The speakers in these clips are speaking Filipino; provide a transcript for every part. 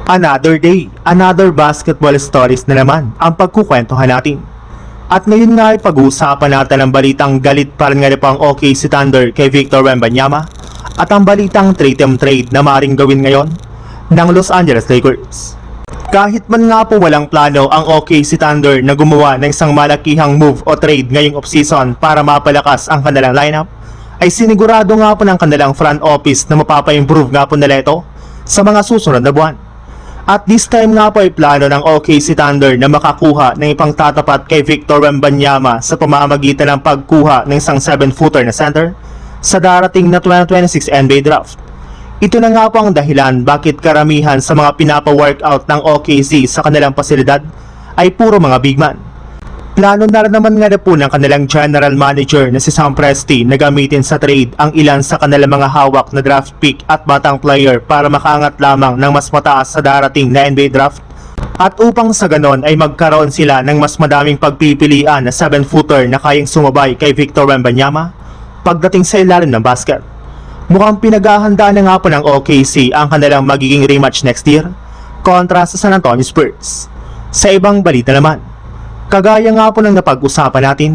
Another day, another basketball stories na naman ang pagkukwentuhan natin. At ngayon nga ay pag-uusapan natin ang balitang galit pa rin nga pang OKC Thunder kay Victor Wembanyama at ang balitang 3-team trade na maaaring gawin ngayon ng Los Angeles Lakers. Kahit man nga po walang plano ang OKC Thunder na gumawa ng isang malakihang move o trade ngayong offseason para mapalakas ang kanilang lineup, ay sinigurado nga po ng kanilang front office na mapapa-improve nga po nila ito sa mga susunod na buwan. At this time nga po ay plano ng OKC Thunder na makakuha ng ipangtatapat kay Victor Wembanyama sa pamamagitan ng pagkuha ng isang 7-footer na center sa darating na 2026 NBA Draft. Ito na nga po ang dahilan bakit karamihan sa mga pinapa-workout ng OKC sa kanilang pasilidad ay puro mga big man. Plano na rin naman nga po ng kanilang general manager na si Sam Presti na gamitin sa trade ang ilan sa kanilang mga hawak na draft pick at batang player para makaangat lamang ng mas mataas sa darating na NBA draft. At upang sa ganon ay magkaroon sila ng mas madaming pagpipilian na 7-footer na kayang sumabay kay Victor Wembanyama pagdating sa ilalim ng basket. Mukhang pinaghahandaan na nga po ng OKC ang kanilang magiging rematch next year kontra sa San Antonio Spurs. Sa ibang balita naman, kagaya nga po ng napag-usapan natin,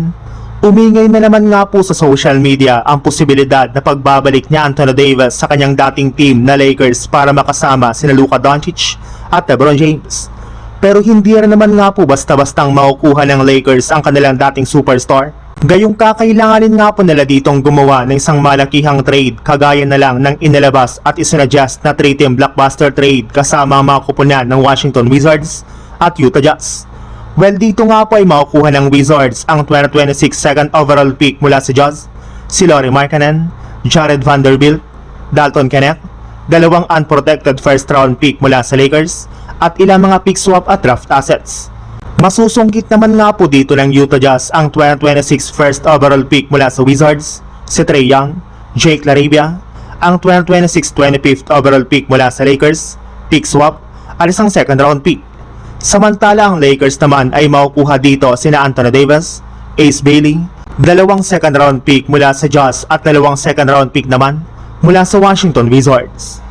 umingay na naman nga po sa social media ang posibilidad na pagbabalik ni Anthony Davis sa kanyang dating team na Lakers para makasama sina Luka Doncic at LeBron James. Pero hindi rin naman nga po basta-bastang makukuha ng Lakers ang kanilang dating superstar. Gayong kakailanganin nga po nila ditong gumawa ng isang malakihang trade kagaya na lang ng inilabas at isinadjust na 3-team blockbuster trade kasama ang mga kupunan ng Washington Wizards at Utah Jazz. Well, dito nga po ay makukuha ng Wizards ang 2026 second overall pick mula sa Jazz, si Lauri Markkanen, Jared Vanderbilt, Dalton Knecht, dalawang unprotected first round pick mula sa Lakers, at ilang mga pick swap at draft assets. Masusungkit naman nga po dito ng Utah Jazz ang 2026 first overall pick mula sa Wizards, si Trae Young, Jake LaRavia, ang 2026 25th overall pick mula sa Lakers, pick swap, at isang second round pick. Samantala ang Lakers naman ay makukuha dito sina Anthony Davis, Ace Bailey, dalawang second round pick mula sa Jazz at dalawang second round pick naman mula sa Washington Wizards.